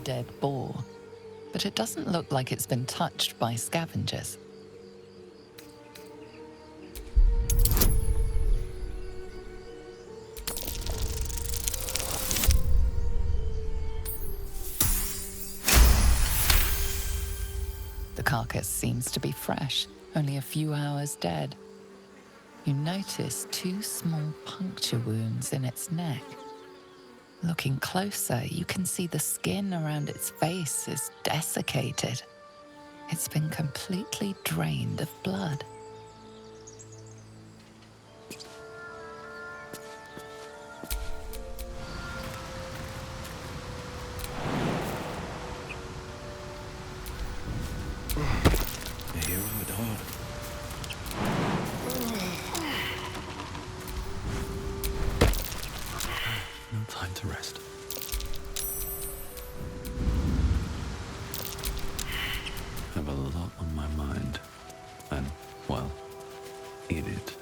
dead boar, but it doesn't look like it's been touched by scavengers. The carcass seems to be fresh, only a few hours dead. You notice 2 small puncture wounds in its neck. Looking closer, you can see the skin around its face is desiccated. It's been completely drained of blood. No time to rest. Have a lot on my mind. And, well, eat it.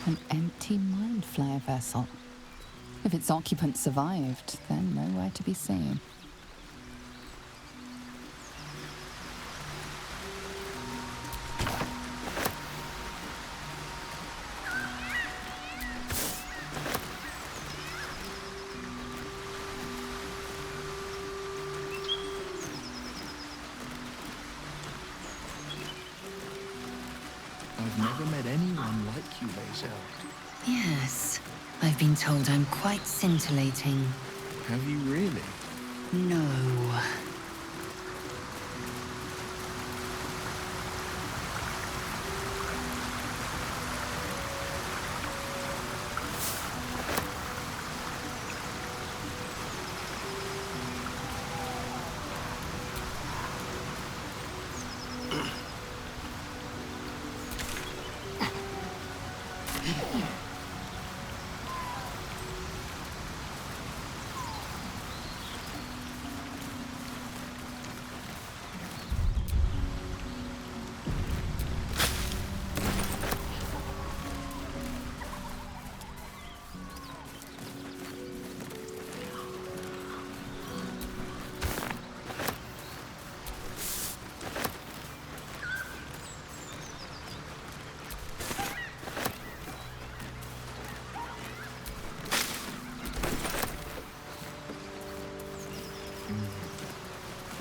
An empty mind flare vessel. If its occupant survived, then nowhere to be seen. I've never met anyone like you, Lae'zel. Yes, I've been told I'm quite scintillating. Have you really? No.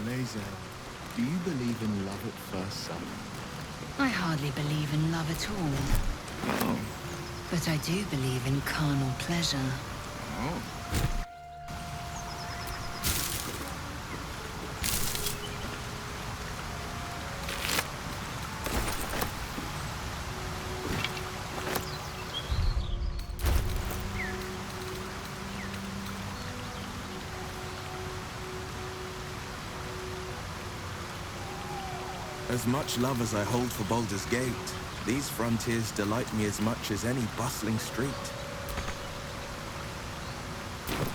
Lae'zel, do you believe in love at first sight? I hardly believe in love at all. Oh. But I do believe in carnal pleasure. Oh. As much love as I hold for Baldur's Gate, these frontiers delight me as much as any bustling street. You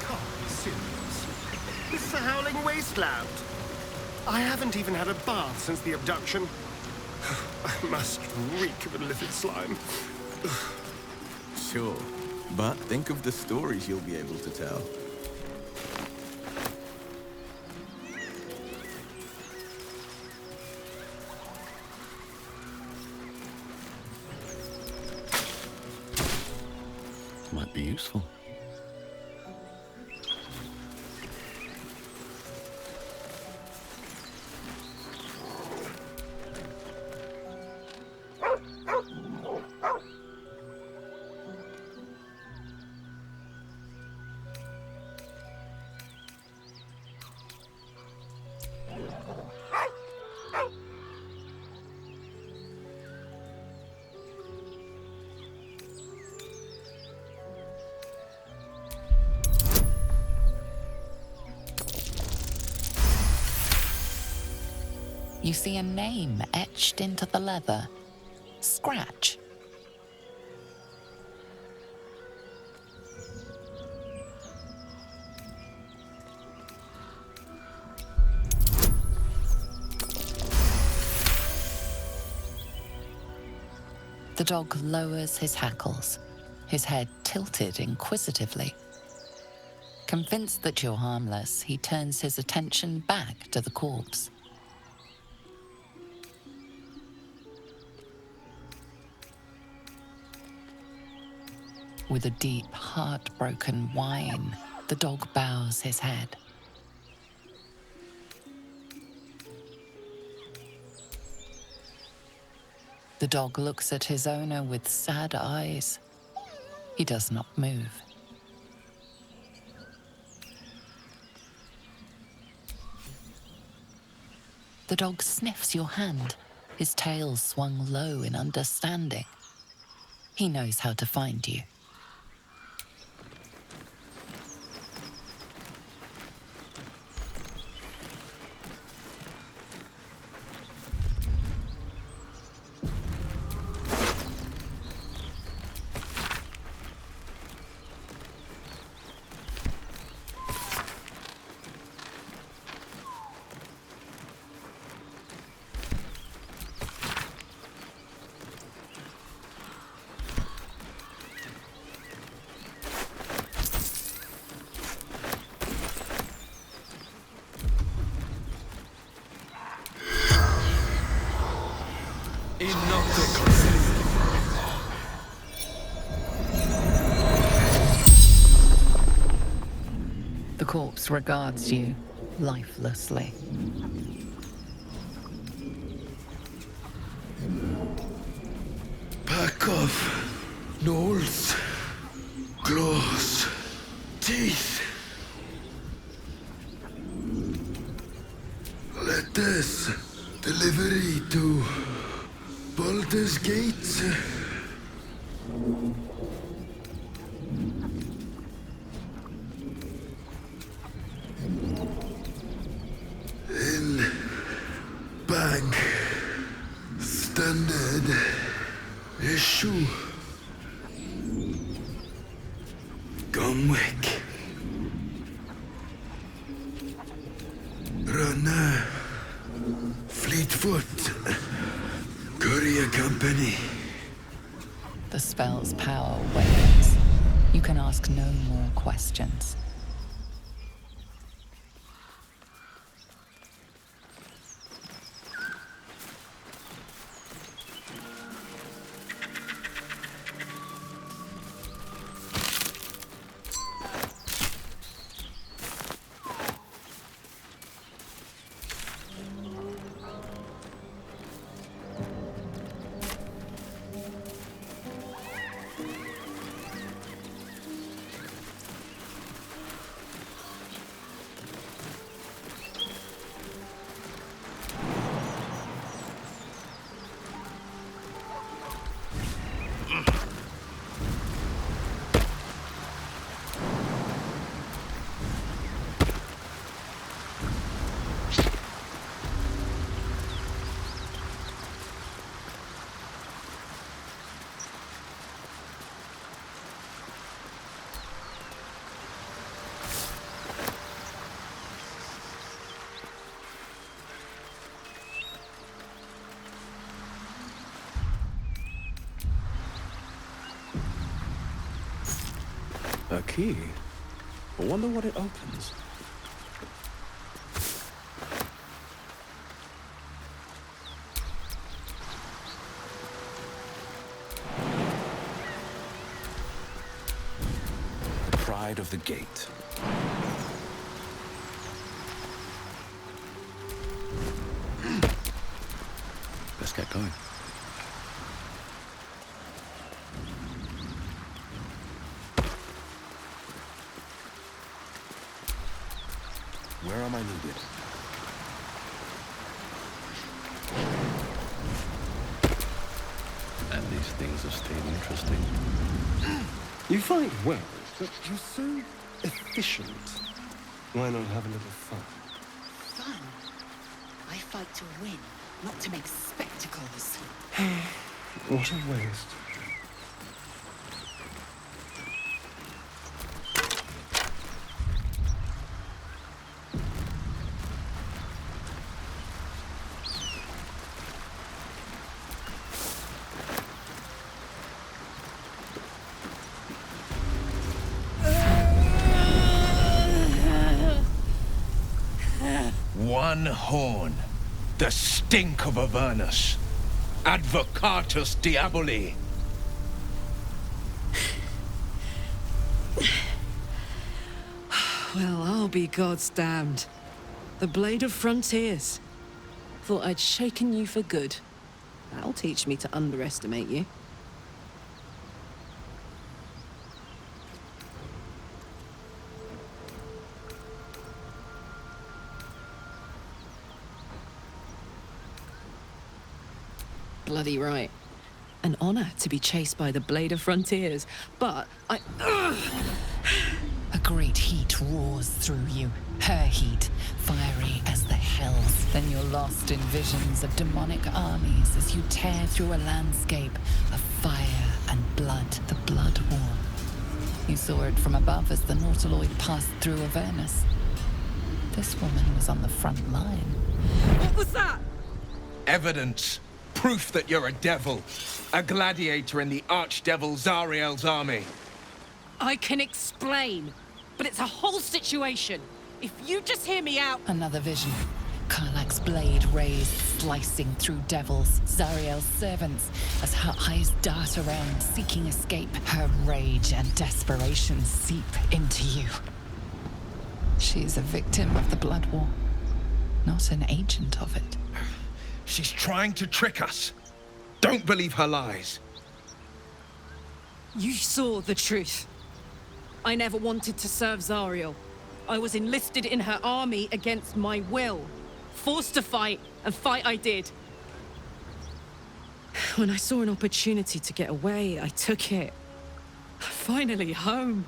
can't be serious. This is a howling wasteland. I haven't even had a bath since the abduction. I must reek of a livid slime. Sure, but think of the stories you'll be able to tell. might be useful. You see a name etched into the leather. Scratch. The dog lowers his hackles, his head tilted inquisitively. Convinced that you're harmless, he turns his attention back to the corpse. With a deep, heartbroken whine, the dog bows his head. The dog looks at his owner with sad eyes. He does not move. The dog sniffs your hand, his tail swung low in understanding. He knows how to find you. The corpse regards you lifelessly. Pack of gnolls, claws, teeth. Letters, delivery to Baldur's Gate. In bank, standard issue. Gumwick. Runner. Fleetfoot. Courier Company. The spell's power wanes. You can ask no more questions. A key? I wonder what it opens. side of the gate. Let's get going. Where am I needed? And these things have stayed interesting. You fight well, but you're so efficient. Why not have a little fun? Fun? I fight to win, not to make spectacles. What a waste. One horn, the stink of Avernus. Advocatus Diaboli. Well, I'll be God's damned. The Blade of Frontiers. Thought I'd shaken you for good. That'll teach me to underestimate you. Bloody right. An honor to be chased by the Blade of Frontiers, but A great heat roars through you, her heat, fiery as the hells. Then you're lost in visions of demonic armies as you tear through a landscape of fire and blood, the Blood War. You saw it from above as the Nautiloid passed through Avernus. This woman was on the front line. What was that? Evidence. Proof that you're a devil. A gladiator in the archdevil Zariel's army. I can explain, but it's a whole situation. If you just hear me out... Another vision. Karlach's blade raised, slicing through devils, Zariel's servants, as her eyes dart around, seeking escape. Her rage and desperation seep into you. She's a victim of the Blood War, not an agent of it. She's trying to trick us. Don't believe her lies. You saw the truth. I never wanted to serve Zariel. I was enlisted in her army against my will. Forced to fight, and fight I did. When I saw an opportunity to get away, I took it. Finally home.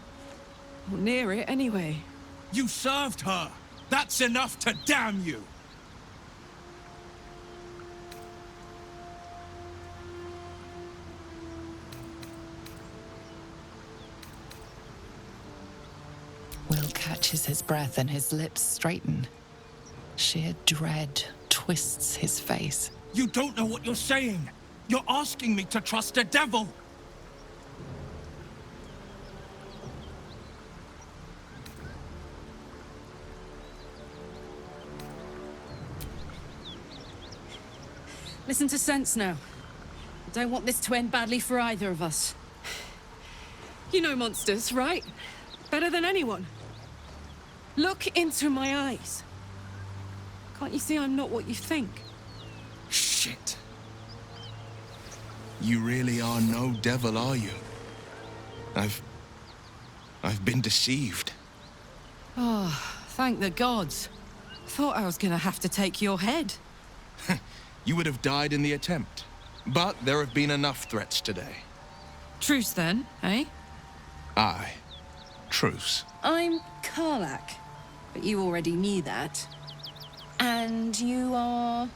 Or near it, anyway. You served her. That's enough to damn you. Will catches his breath and his lips straighten. Sheer dread twists his face. You don't know what you're saying. You're asking me to trust a devil. Listen to sense now. I don't want this to end badly for either of us. You know monsters, right? Better than anyone. Look into my eyes. Can't you see I'm not what you think? Shit. You really are no devil, are you? I've been deceived. Oh, thank the gods. Thought I was gonna have to take your head. You would have died in the attempt. But there have been enough threats today. Truce then, eh? Aye. Truce. I'm Karlach, but you already knew that. And you are...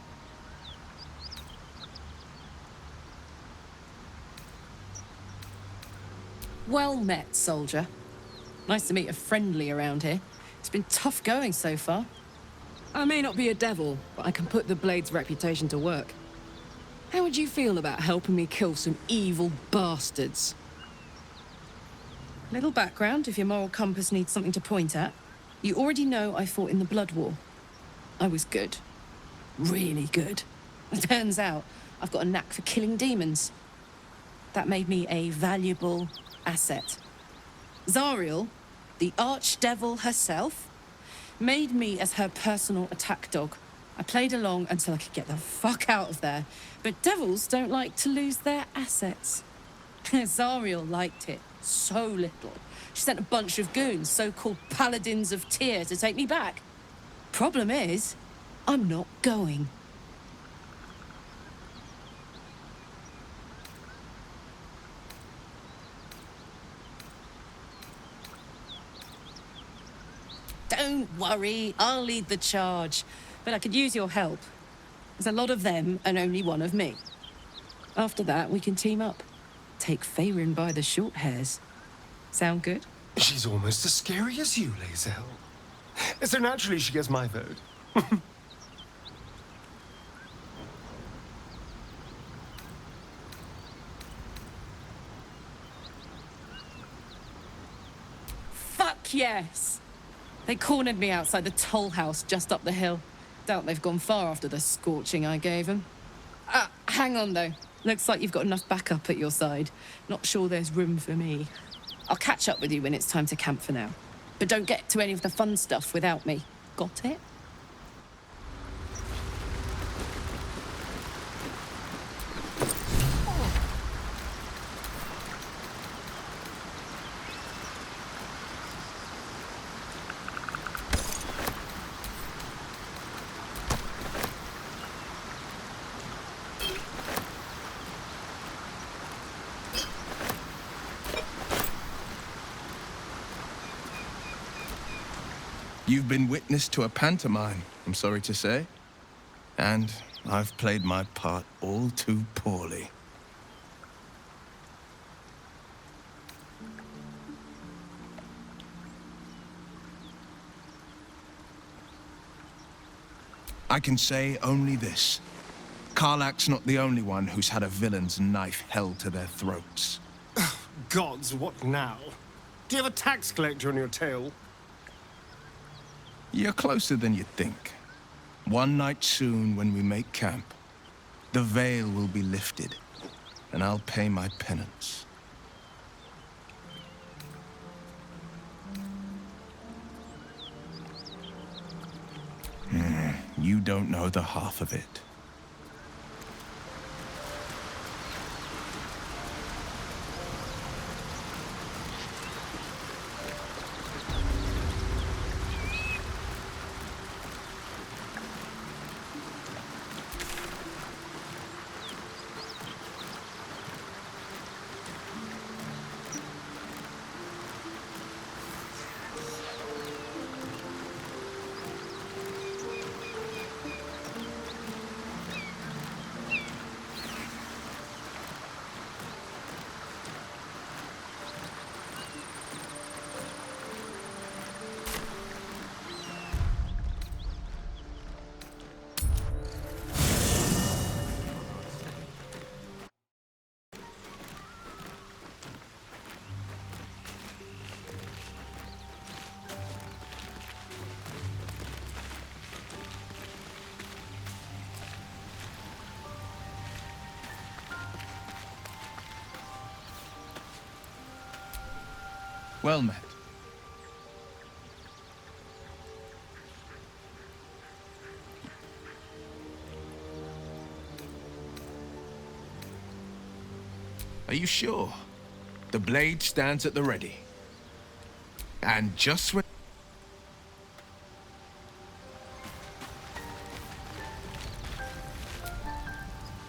Well met, soldier. Nice to meet a friendly around here. It's been tough going so far. I may not be a devil, but I can put the Blade's reputation to work. How would you feel about helping me kill some evil bastards? Little background, if your moral compass needs something to point at. You already know I fought in the Blood War. I was good. Really good. It turns out I've got a knack for killing demons. That made me a valuable asset. Zariel, the archdevil herself, made me as her personal attack dog. I played along until I could get the fuck out of there. But devils don't like to lose their assets. Zariel liked it so little. She sent a bunch of goons, so-called paladins of Tyr, to take me back. Problem is, I'm not going. Don't worry, I'll lead the charge. But I could use your help. There's a lot of them and only one of me. After that, we can team up. Take Faerun by the short hairs. Sound good? She's almost as scary as you, Lae'zel. So naturally she gets my vote. Fuck yes! They cornered me outside the toll house just up the hill. Doubt they've gone far after the scorching I gave them. Hang on though. Looks like you've got enough backup at your side. Not sure there's room for me. I'll catch up with you when it's time to camp for now. But don't get to any of the fun stuff without me. Got it? You've been witness to a pantomime, I'm sorry to say. And I've played my part all too poorly. I can say only this. Karlach's not the only one who's had a villain's knife held to their throats. Gods, what now? Do you have a tax collector on your tail? You're closer than you think. One night soon, when we make camp, the veil will be lifted, and I'll pay my penance. You don't know the half of it. Well met. Are you sure? The blade stands at the ready. And just when...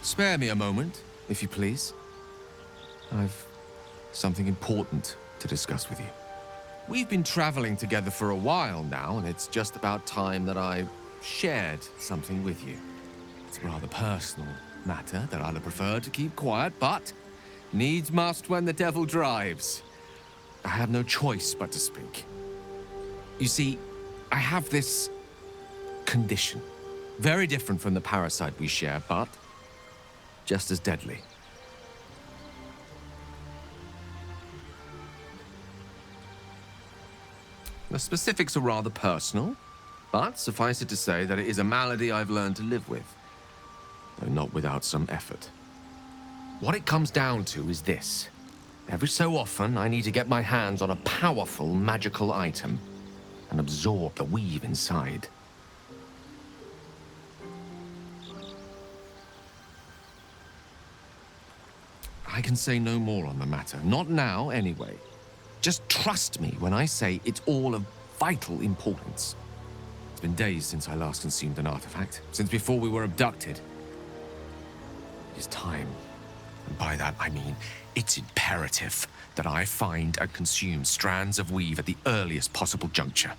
Spare me a moment, if you please. I've something important to discuss with you. We've been traveling together for a while now, and it's just about time that I shared something with you. It's a rather personal matter that I'd have preferred to keep quiet, but needs must when the devil drives. I have no choice but to speak. You see, I have this condition. Very different from the parasite we share, but just as deadly. The specifics are rather personal, but suffice it to say that it is a malady I've learned to live with, though not without some effort. What it comes down to is this. Every so often, I need to get my hands on a powerful magical item and absorb the weave inside. I can say no more on the matter. Not now, anyway. Just trust me when I say it's all of vital importance. It's been days since I last consumed an artifact, since before we were abducted. It is time. And by that, I mean it's imperative that I find and consume strands of weave at the earliest possible juncture.